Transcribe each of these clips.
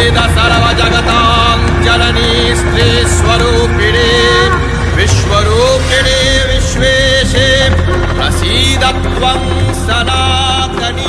वेद सर्वजगतां जननी स्त्रीस्वरूपिणे विश्वरूपिणे विश्वेशे प्रसीद त्वं सनातनी।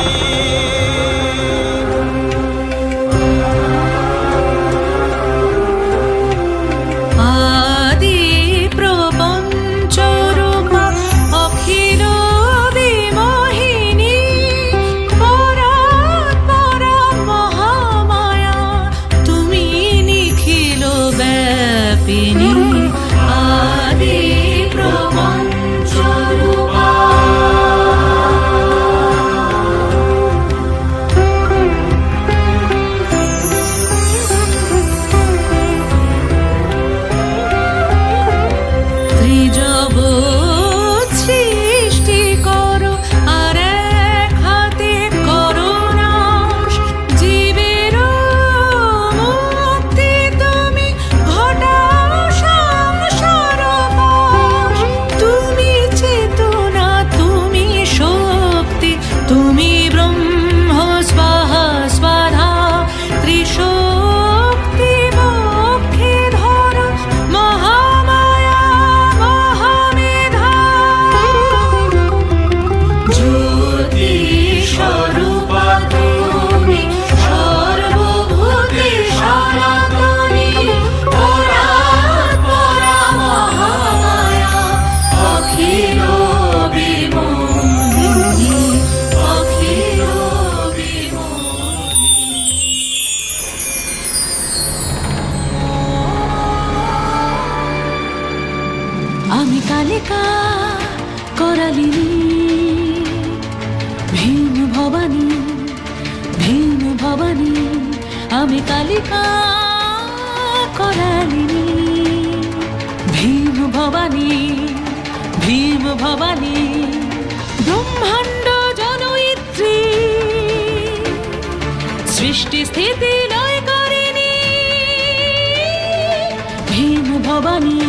আমি কালিকা করালিনী ভীম ভবানী ভীম ভবানী আমি কালিকা করালিনী ভীম ভবানী ভীম ভবানী ব্রহ্মাণ্ড জনয়িত্রী সৃষ্টি স্থিতি লয় করিনি ভীম ভবানী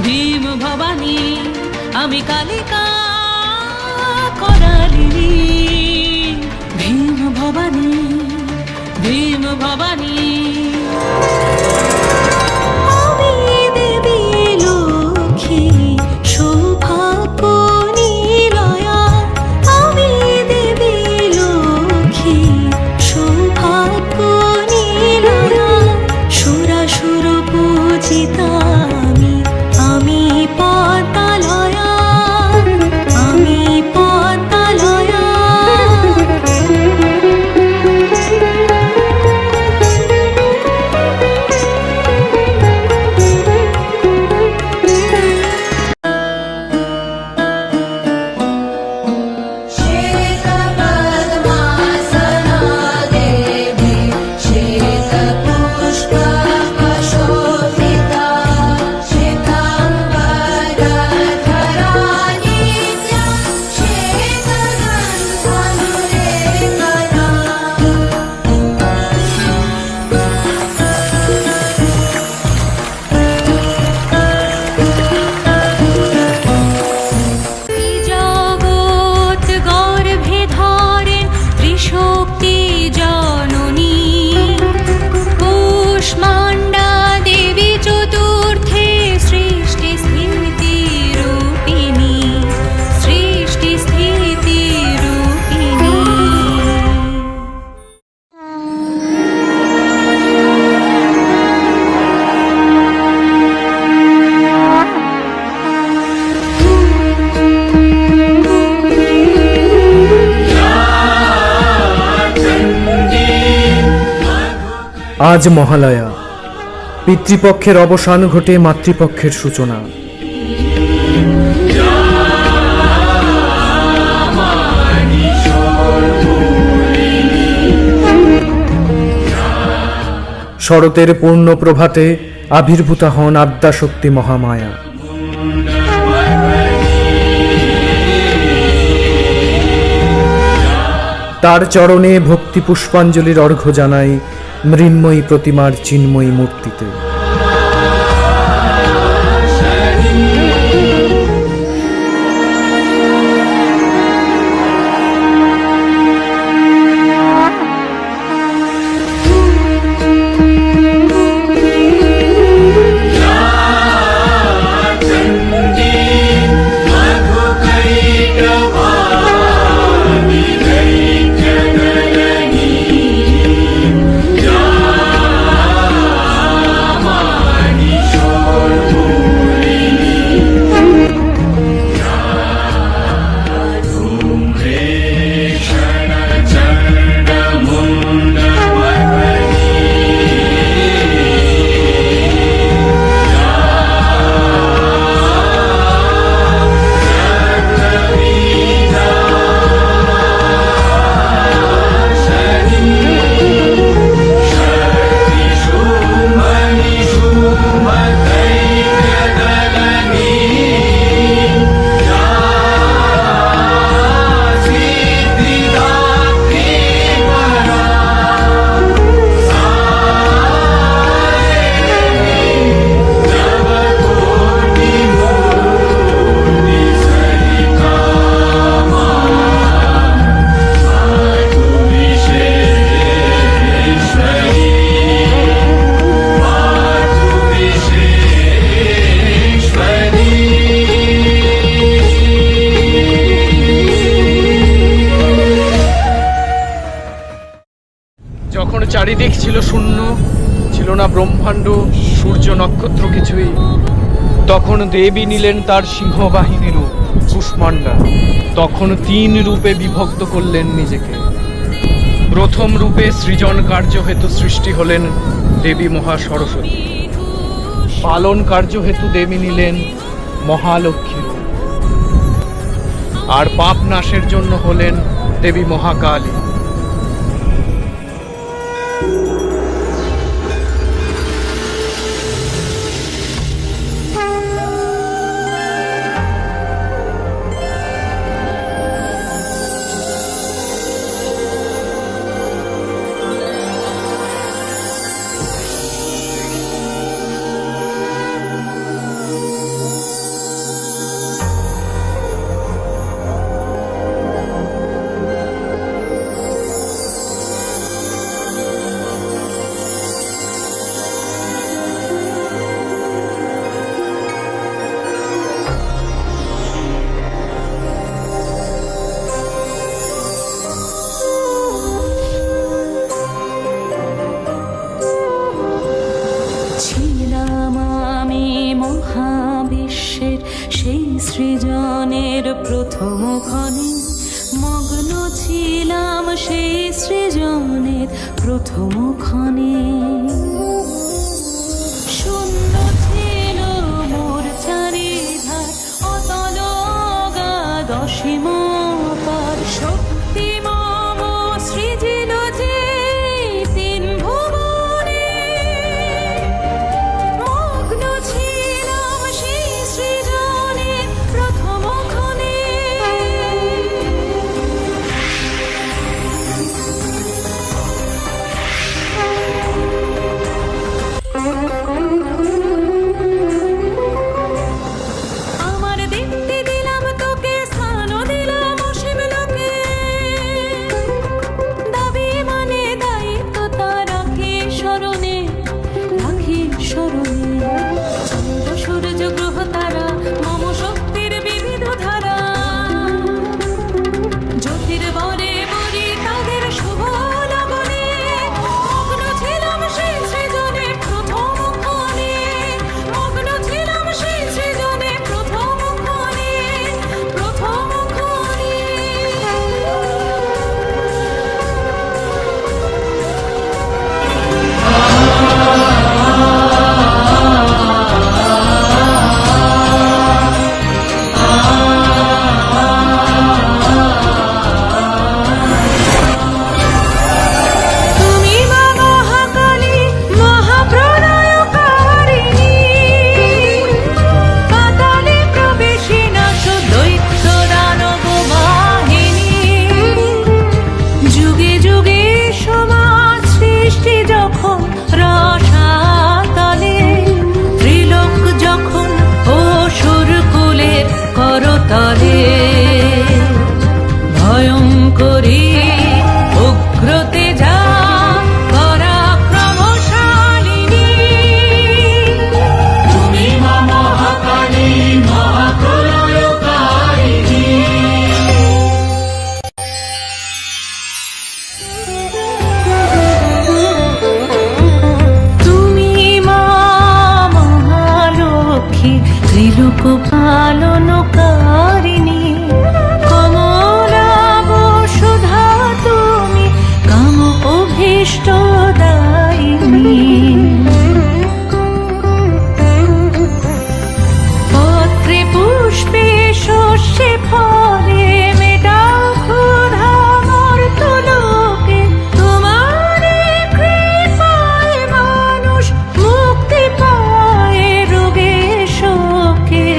ভীম ভবানী আমি কালিকা করালিনী ভীম ভবানী ভীম ভবানী। আমি দেবী লক্ষ্মী সৌভাগ্য নিলয়া আমি দেবী লক্ষ্মী সৌভাগ্য নিলয়া সুরাসুর পূজিতা আজ মহালয়া পিতৃপক্ষের অবসান ঘটে মাতৃপক্ষের সূচনা। শরতের পূর্ণ প্রভাতে আবির্ভূতা হন আদ্যাশক্তি মহামায়া। তার চরণে ভক্তি পুষ্পাঞ্জলির অর্ঘ্য জানাই মৃন্ময়ী প্রতিমার চিন্ময়ী মূর্তিতে। যখন চারিদিক ছিল শূন্য, ছিল না ব্রহ্মাণ্ড, সূর্য, নক্ষত্র কিছুই, তখন দেবী নিলেন তার সিংহবাহিনী রূপ কুষ্মাণ্ডা। তখন 3 রূপে বিভক্ত করলেন নিজেকে। প্রথম রূপে সৃজন কার্য হেতু সৃষ্টি হলেন দেবী মহা সরস্বতী। পালন কার্য হেতু দেবী নিলেন মহালক্ষ্মী রূপ। আর পাপ নাশের জন্য হলেন দেবী মহাকালী। ছিলাম আমি মহাবিশ্বের সেই সৃজনের প্রথম ক্ষণে, মগ্ন ছিলাম সেই সৃজনের প্রথম ক্ষণে। শূন্য ছিল মোর চারিধার, অতল অগাধ অসীম পার, শক্তি মম সৃজিল যে 3 ভুবনে। মগ্ন ছিলাম সেই সৃজনের প্রথম ক্ষণে। আমার দেখতে দিলাম তোকে, স্থান দিলাম অসীম লোকে। দাবি মানে দায়িত্ব তার রাখি স্মরণে, রাখি স্মরণে। চন্দ্র সূর্য গ্রহ তারা মম শক্তির বিবিধ ধারা, জ্যোতির্বরে বরি তাদের শুভ লগনে। মগ্ন ছিলাম সেই সৃজনে প্রথম ক্ষণে, মগ্ন ছিলাম সেই সৃজনে প্রথম ক্ষণে, প্রথম ক্ষণে। তুমি মা মহাকালী, মহাপ্রলয়কারিণী, পাতালে প্রবেশী নাশ দৈত্য দানব বাহিনী। যুগে যুগে সমাজ সৃষ্টি যখন রসাতলে, ত্রিলোক যখন অসুর কুলের করতলে, ভয়ঙ্করী উগ্রতে যা পরাক্রমশালিনী। তুমি মা মহাকালী, মহাপ্রলয়কারিণী। তুমি মা মহালক্ষ্মী, ত্রিলোক পালনকারিণী। কমলা বসুধা তুমি, কাম অভীষ্ট দায়িনী। পত্রে পুষ্পে শস্যে ফলে মেটাও ক্ষুধা মর্ত্যলোকে। তোমার কৃপায় মানুষ মুক্তি পায় রোগে শোকে।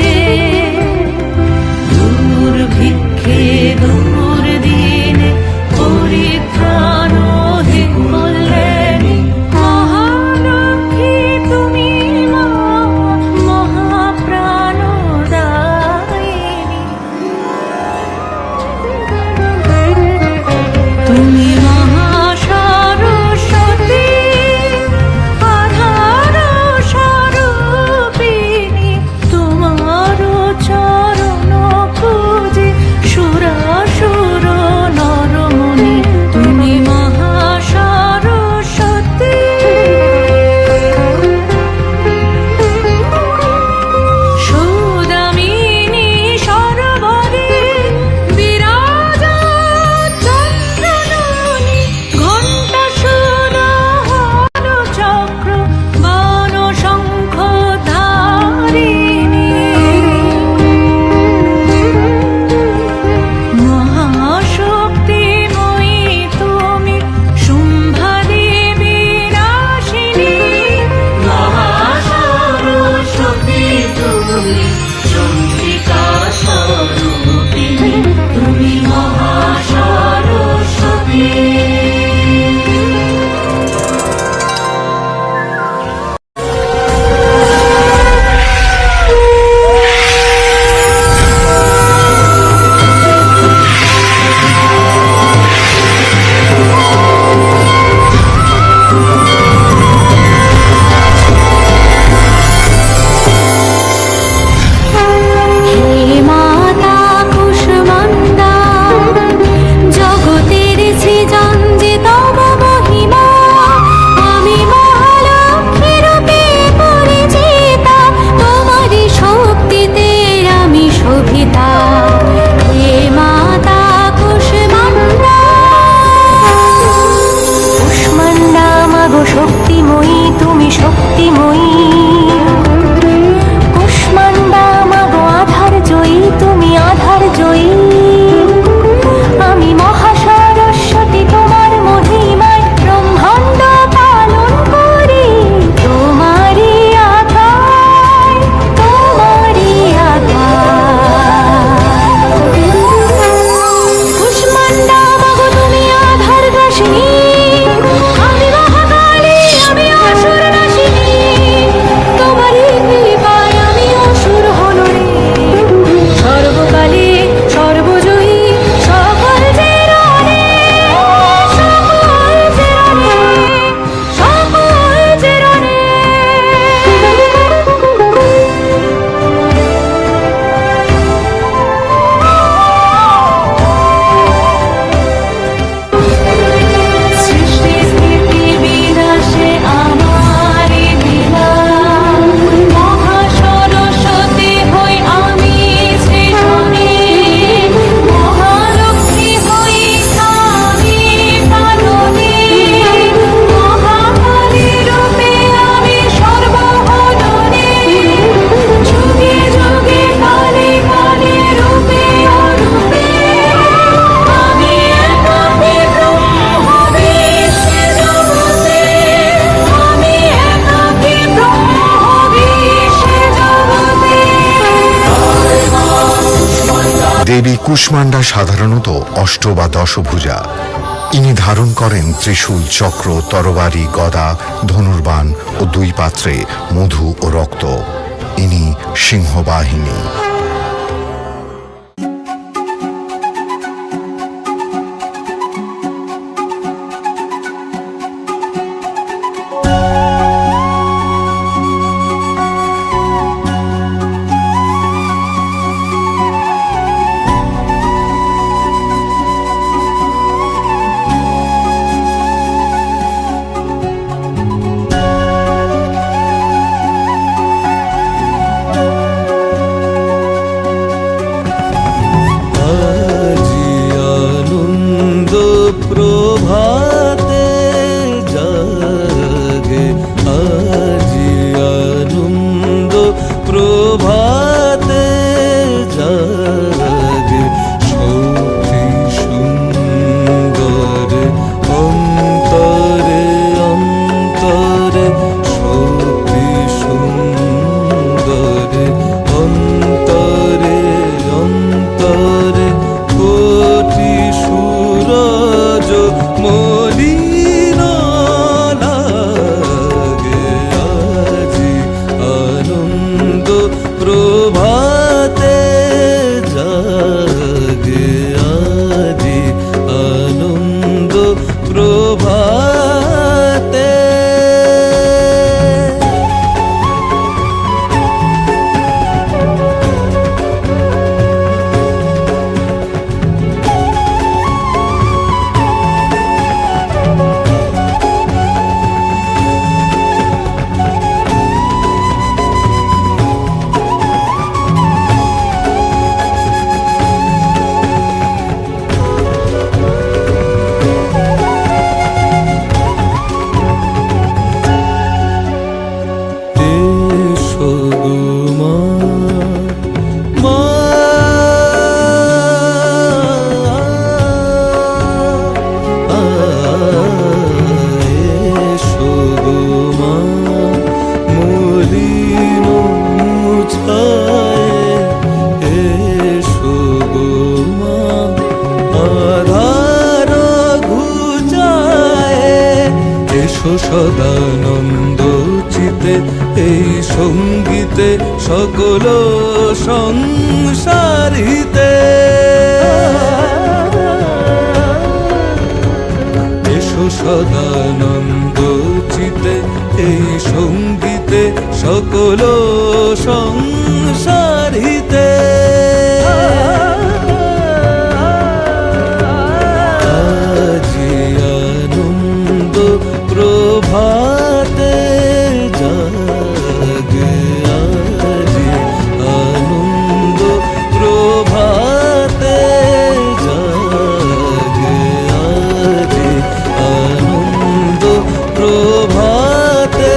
শান্তিময়ী। কুষ্মান্ডা মাগো আধার জয়ী, তুমি আধার জয়ী। আমি মহাসরস্বতী তোমার মহিমায় ব্রহ্মাণ্ড পালন করি। তোমারই আজ্ঞায়, তোমারই আজ্ঞায়। কুষ্মান্ডা মাগো তুমি আধার গ্রাসিনী, আমি মহাকালী, আমি অসুর নাশিনী। তোমারই কৃপায় আমি অসুর হনরে। সর্বকালে সর্বজয়ী, সকল যে রণে, সকল যে রণে, সকল যে রণে। সৃষ্টি স্থিতি বিনাশে আমারই লীলা। মহাসরস্বতী হই আমি সৃজনে, মহালক্ষ্মী হই আমি পালনে। মহাকালী রূপে আমি সর্বহরণে। যুগে যুগে কালে কালে রূপে অরূপে, আমি একাকী ব্রহ্ম বিশ্বে জগতে। আমি একাকী ব্রহ্ম বিশ্বে জগতে। দেবী কুষ্মান্ডা সাধারণত অষ্ট বা দশভুজা। ইনি ধারণ করেন ত্রিশূল, চক্র, তরবারি, গদা, ধনুর্বাণ ও দুই পাত্রে মধু ও রক্ত। ইনি সিংহবাহিনী। আজি আনন্দ প্রভাতে জাগে, আজি আনন্দ প্রভাতে জাগে। শক্তি সুন্দর অন্তরে অন্তরে, শক্তি সুন্দর অন্তরে অন্তরে। কোটি সূরজ মলিন লাগে, আজি আনন্দ প্রভাতে জাগে, আজি আনন্দ প্রভাতে। এসো গো মা, মা, এসো গো মা। মলিন মুছায়ে এসো গো মা, আধার ঘুচায়ে এসো সদানন্দ চিতে। এই সঙ্গীতে সকল সংসারিতে, এসো সদানন্দ চিতে। এই সঙ্গীতে সকল সংসারিতে। আজি আনন্দ প্রভাতে জাগে, আজি আনন্দ প্রভাতে জাগে, আজি আনন্দ প্রভাতে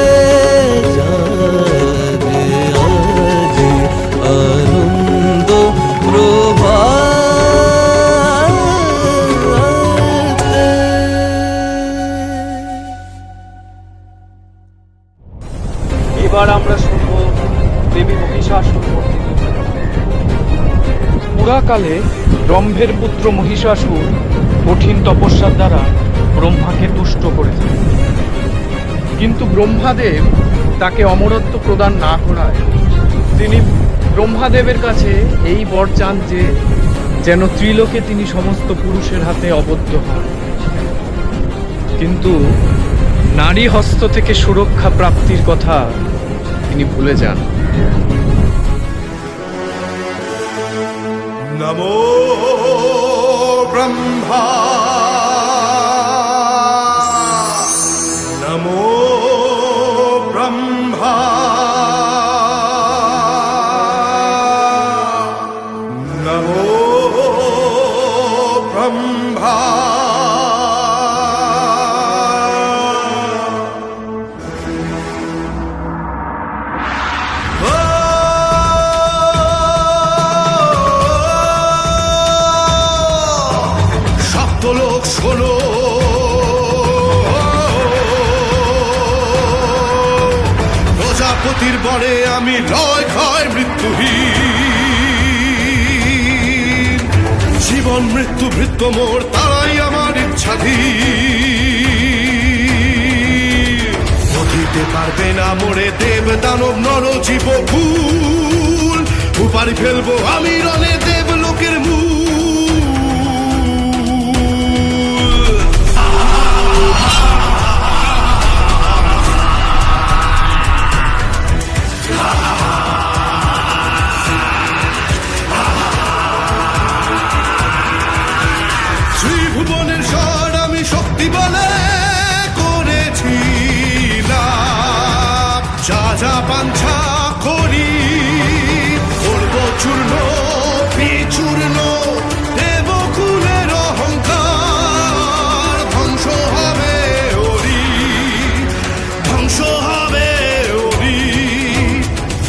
সন্ধ্যাকালে ব্রহ্মের পুত্র মহিষাসুর কঠিন তপস্যার দ্বারা ব্রহ্মাকে তুষ্ট করেছে, কিন্তু ব্রহ্মাদেব তাকে অমরত্ব প্রদান না করায় তিনি ব্রহ্মাদেবের কাছে এই বর চান যে যেন ত্রিলোকে তিনি সমস্ত পুরুষের হাতে অবদ্ধ হন, কিন্তু নারী হস্ত থেকে সুরক্ষা প্রাপ্তির কথা তিনি ভুলে যান। নমো ব্রহ্মা নমো ব্রহ্মা নমো ব্রহ্মা লোক শোনো, প্রজাপতির বরে আমি লয় ক্ষয় মৃত্যুহীন, জীবন মৃত্যু ভৃত্য মোর তারাই আমার ইচ্ছাধীন। বুঝিতে পারবে না মোরে দেব দানব নর জীব ভুল, উপারি ফেলবো আমি রণে দেব লোকের মূল। ত্রিভুবনের স্বর আমি শক্তি বলে করেছি লাভ, যা যা বাঞ্ছা করি করব চূর্ণ বিচূর্ণ, দেবকুলের অহংকার ধ্বংস হবে ওরি, ধ্বংস হবে ওরি।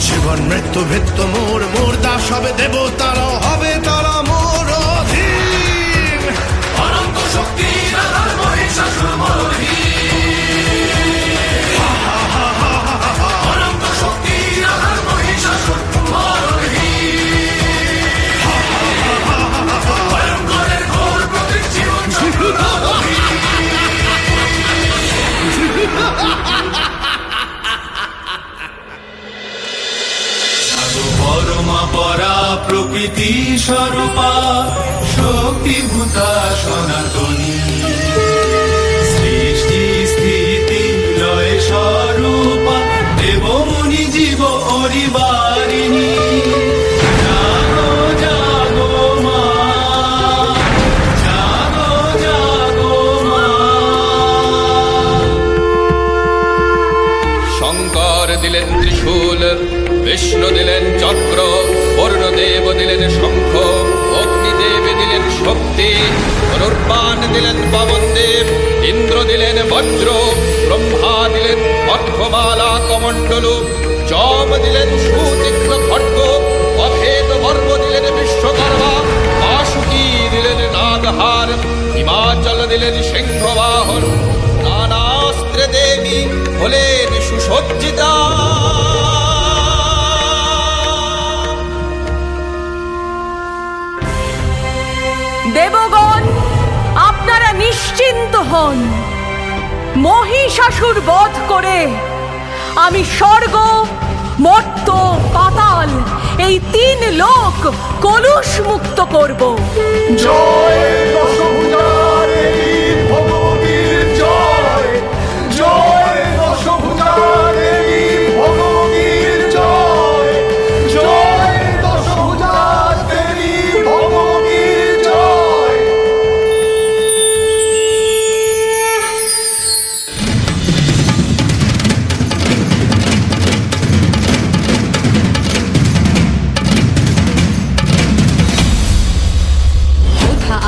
জীবন মৃত্যু ভৃত্য মোর, মোর দাস হবে দেবতারা হবে তারা মোর অধীন। অনন্ত শক্তির আধার মহিষাসুর মরহীন, অনন্ত শক্তির আধার মহিষাসুর মরহীন, ভয়ঙ্করের ঘোর প্রতীক জীবন চক্র পরমা পরা প্রকৃতি স্বরূপা শক্তিভূতা সনাতনী, সৃষ্টি স্থিতি লয় স্বরূপা দেবমুনি জীব অরিবারিণী। জাগো জাগো মা, জাগো জাগো মা। শঙ্কর দিলেন ত্রিশূল, বিষ্ণু দিলেন চক্র, বরুণদেব দিলেন শঙ্খ, অগ্নিদেব দিলেন শক্তি, ধনুর্বাণ দিলেন পবনদেব, ইন্দ্র দিলেন বজ্র, ব্রহ্মা দিলেন অর্ঘমালা কমণ্ডলু, যম দিলেন সুতীক্ষ্ণ খড়্গ, অভেদ বর্ম দিলেন বিশ্বকর্মা, বাসুকী দিলেন নাগহার, হিমাচল দিলেন সিংহবাহন, নানাস্ত্রে দেবী হলেন সুসজ্জিতা। দেবগণ আপনারা নিশ্চিন্ত হন, মহিষাসুর বধ করে আমি স্বর্গ মর্ত্য পাতাল এই তিন লোক কলুষ মুক্ত করব। জয় দশভুজা দেবী ভগবতীর জয়, জয় দশভুজা দেবী ভগবতীর জয়, জয় দশভুজা দেবী ভগবতীর জয়।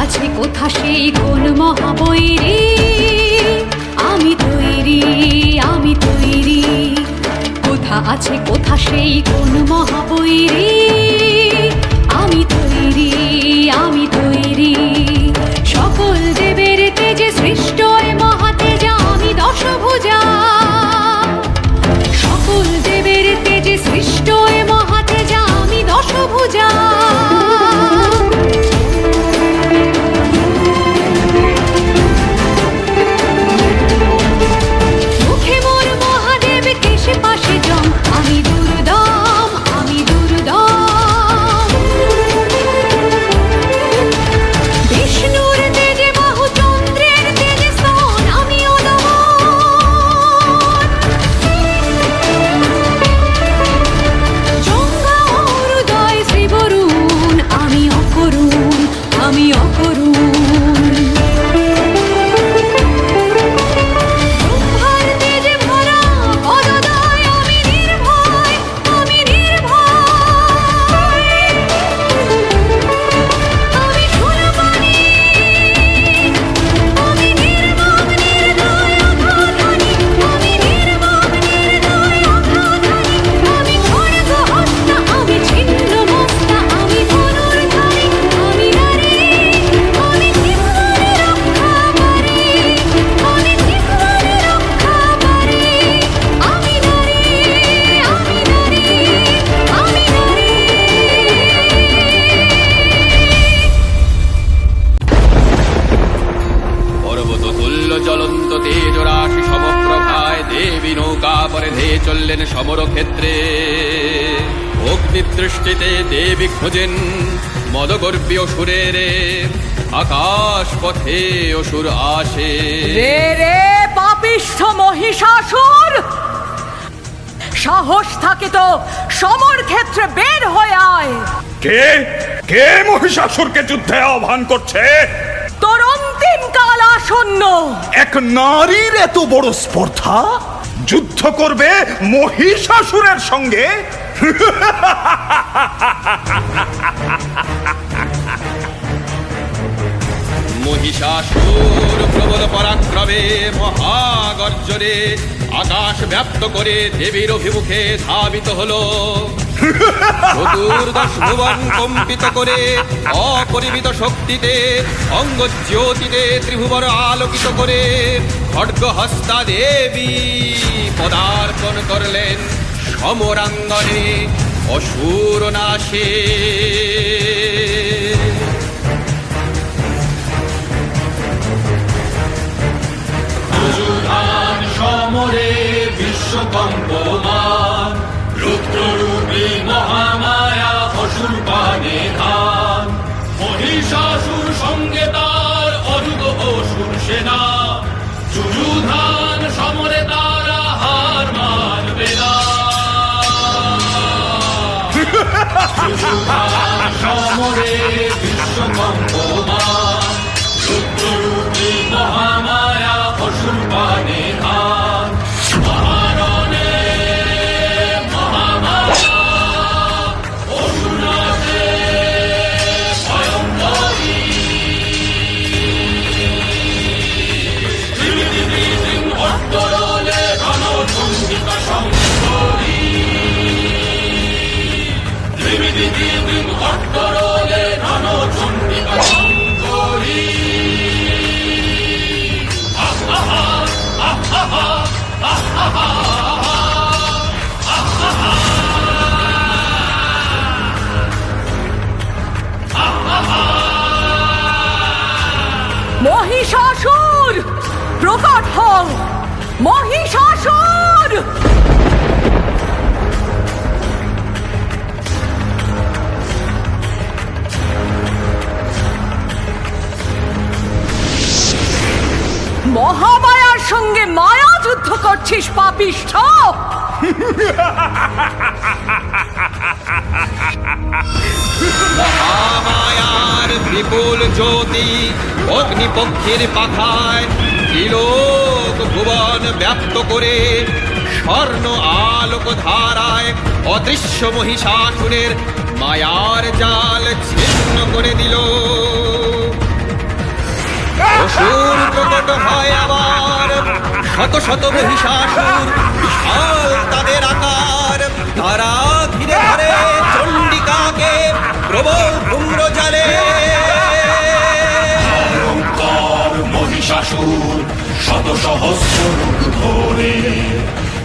আছে কোথা সেই কোন মহাবৈরী, আমি তৈরি আমি তৈরি। কোথা আছে কোথা সেই কোন মহাবৈরী, আমি তৈরি আমি তৈরি। সকল দেবের তেজে সৃষ্ট এ মহাতেজা আমি দশভুজা, সকল দেবের তেজে সৃষ্ট এ মহাতেজা আমি দশভুজা। পরে ধেয়ে চললেন সমরক্ষেত্রে। অগ্নিদৃষ্টিতে দেবী খোঁজেন মদগর্বী অসুরের, আকাশ পথে অসুর আসে। রে রে পাপিষ্ঠ মহিষাসুর, সাহস থাকে তো সমর ক্ষেত্রে বের হয়ে আয়। কে কে মহিষাসুরকে যুদ্ধে আহ্বান করছে? তোর অন্তিম কাল আসন্ন। এক নারীর এত বড় স্পর্ধা, যুদ্ধ করবে মহিষাসুরের সঙ্গে? মহিষাসুর প্রবল পরাক্রমে মহাগর্জনে আকাশ ব্যাপ্ত করে দেবীর অভিমুখে ধাবিত হলো। চতুর্দশ ভুবন কম্পিত করে অপরিমিত শক্তিতে অঙ্গজ্যোতিতে ত্রিভুবন আলোকিত করে খড়্গহস্তা দেবী পদার্পণ করলেন সমরাঙ্গনে অসুর নাশে। সমরে বিশ্বকম্পমান, রুদ্ররূপী মহামায়া অসুর পানে ধান। মহিষাসুর সঙ্গে তার অযুত অসুর সেনা, যুযুধান সমরে তারা হার মানবে না। যুযুধান সমরে বিশ্বকম্পমান, রুদ্ররূপী মহামায়া অসুর পানে ধান। মহারণে মহামায়া অসুর নাশে ভয়ঙ্করী। ত্রিবিধি সিংহোত্তরলে রণচণ্ডিকা শঙ্করী। ত্রিবিধি সিংহোত্তরলে রণচণ্ডিকা শঙ্করী। মহিষাসুর প্রকট হও, মহিষাসুর। মহামায়ার সঙ্গে মায়া যুদ্ধ করছিস পাপিষ্ঠ। মহামায়ার বিপুল জ্যোতি অগ্নিপক্ষের পাখায় ত্রিলোক ভুবন ব্যাপ্ত করে স্বর্ণ আলোক ধারায় অদৃশ্য মহিষাসুরের মায়ার জাল ছিন্ন করে দিল। অসুর প্রকট হয় আবার, শত শত মহিষাসুর বিশাল তাদের আকার। তারা ঘিরে ধরে চণ্ডিকাকে প্রবল ধূম্র জালে। ভয়ঙ্কর মহিষাসুর শত সহস্র রূপ ধরে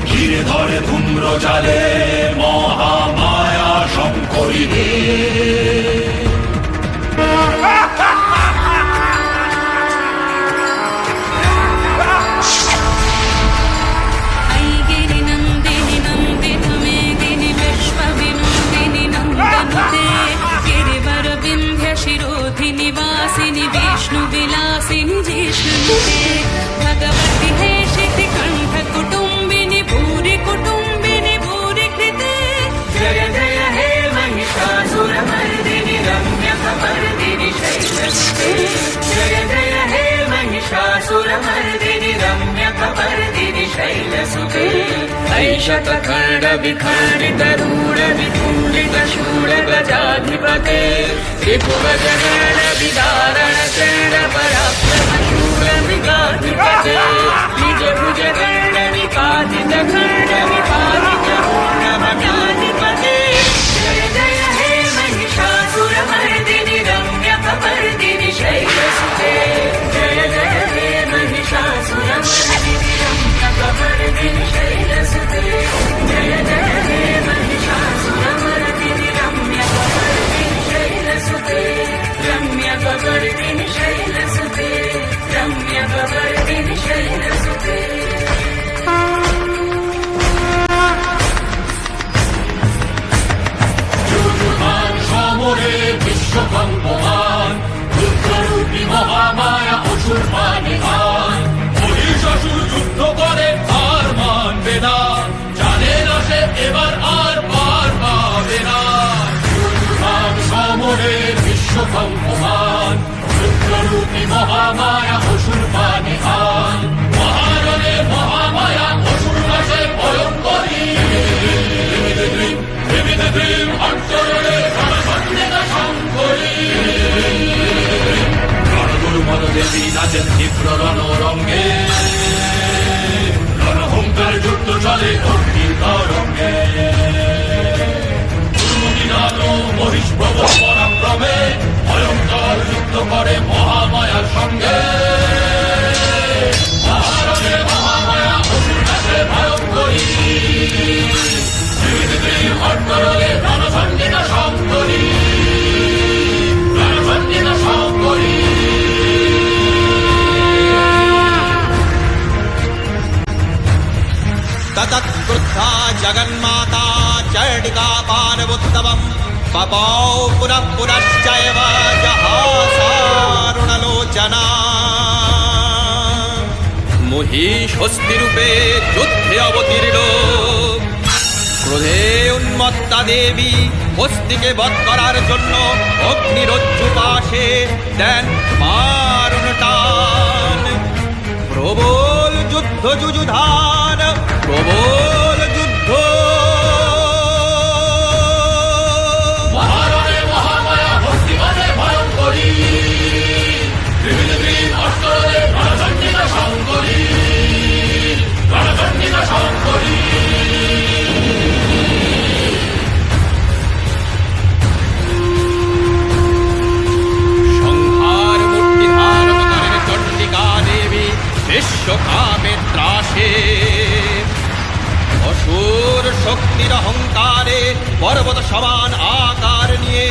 ঘিরে ধরে ধূম্র জালে মহামায়া শঙ্করী রে। ऐगिरि नन्दिनि नन्दित मेदिनि विश्वविनोदिनि नन्दनुते गिरिवर विन्ध्य शिरोधिनि वासिनि विष्णुविलासिनि जिष्णुनुते भगवति हेशिति कण्ठ कुटुम्बिनि भूरि कुटुम्बिनि भूरि कृते। जय जय हे महिषासुरमर्दिनि रम्यकपर्दिनि शैलसुते। जय जय हे महिषासुरमर्दिनि रम्यकपर्दिनि शैलसुते। ऐशतखण्डविखण्डितरूढविखण्डितशूलगजाधिपते त्रिभुवनगण विदारण चण्डपराक्रमशूलमृगाधिपते निजभुजगण्डविपातितखण्डविपातितपूर्णमन्याधिपते। जय जय हे महिषासुरमर्दिनि रम्यकपर्दिनि शैलसुते। जय जय हे महिषासुरमर्दिनि रम्यकपर्दिनि शैलसुते। जय जय हे महिषासुरमर्दिनि रम्यकपर्दिनि शैलसुते। रम्यकपर्दिनि शैलसुते। रम्यकपर्दिनि शैलसुते। ततक्रुद्धा जगन्माता चण्डिका पार्वोत्तमं पपौ पुनः पुनश्चैव जहासारुणलोचना महिषस्तिरूपे যুদ্ধে অবতীর্ণ ক্রোধে উন্মত্তা দেবী হস্তিকে বধ করার জন্য অগ্নিরজ্জু পাশে দেন মারণ টান প্রবল যুদ্ধ যুযুধান প্রবল যুদ্ধ সংহার মূর্তি ধারণ করেন চণ্ডিকা দেবী বিশ্বকামে ত্রাসে অসুর শক্তির অহংকারে পর্বত সমান আকার নিয়ে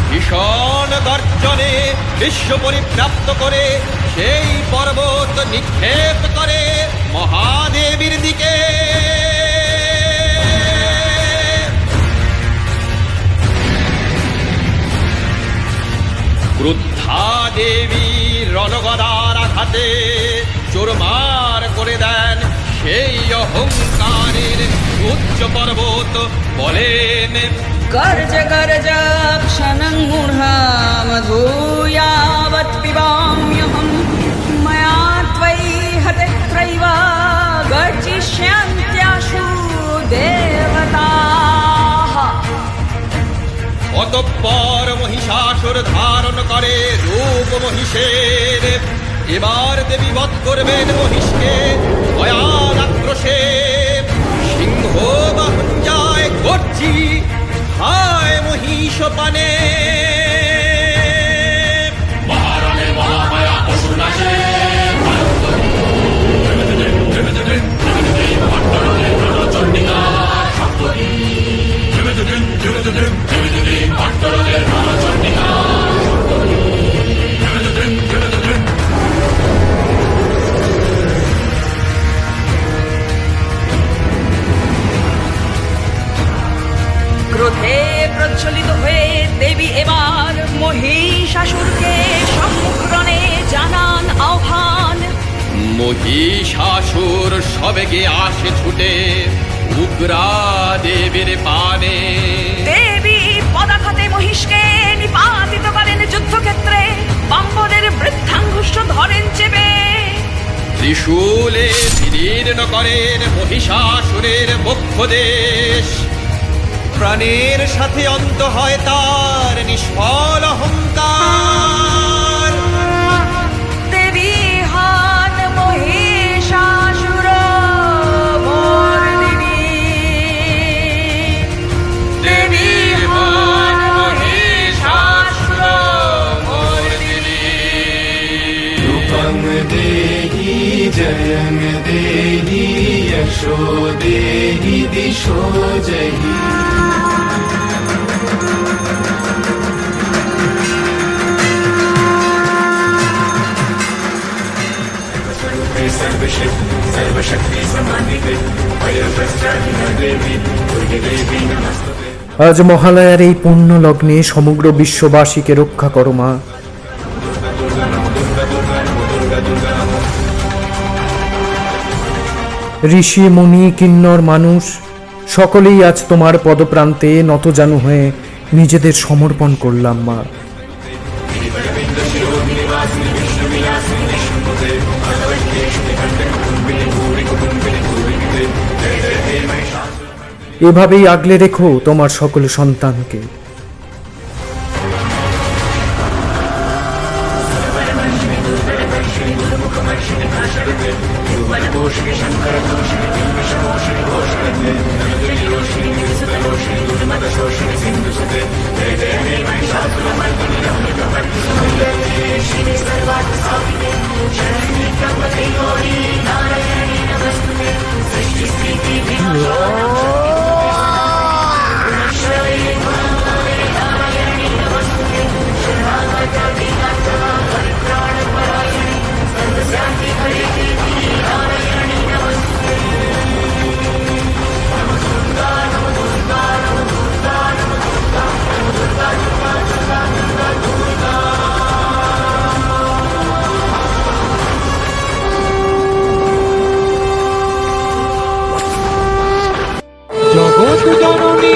ভীষণ গর্জনে বিশ্ব পরিব্যাপ্ত করে সেই পর্বত নিক্ষেপ করে মহাদেবীর দিকে ক্রুদ্ধা দেবী রণগদার আঘাতে চোরমার করে দেন সেই অহংকারের উচ্চ পর্বত বলেন गर्ज गर्ज क्षणं मूढामधूयावत् पिबाम्यहं मया त्वयि हतत्रैव गर्जिष्यन्त्याशु देवताः অতঃপর মহিষাসুর ধারণ করে রূপ মহিষের এবার দেবী বধ করবেন মহিষকে ভয়াল আক্রোশে সিংহ বাহন যায় গর্জি হায় মহিষ পানে ক্রোধে প্রজ্বলিত হয়ে দেবী এবার মহিষাসুরকে সম্মুখরণে জানান আহ্বান মহিষাসুর সবেগে আসে ছুটে উগ্রা দেবীর পানে দেবী পদাঘাতে মহিষকে নিপাতিত করেন যুদ্ধক্ষেত্রে বাম্বরের বৃদ্ধাঙ্গুষ্ঠ ধরেন চেপে ত্রিশূলে বিদীর্ণ করেন মহিষাসুরের বক্ষদেশ প্রাণের সাথে অন্ত হয় তার নিষ্ফল অহংকার দেবী হান মহিষাসুর মর্দিনী দেবী হান মহিষাসুর মর্দিনী रूपं देहि जयं देहि यशो देहि दिशो जहि सर्वशक्ति समान्विते वयप्रस्त्राहिना देवी दुर्गे देवी नमस्तुते। আজ মহালয়ার এই পুণ্য লগ্নে সমগ্র বিশ্ববাসীকে রক্ষা করো মা। ঋষি মুনি কিন্নর মানুষ সকলেই আজ তোমার পদপ্রান্তে নতজানু হয়ে নিজেদের সমর্পণ করলাম মা। এভাবেই আগলে রেখো তোমার সকল সন্তানকে। জননী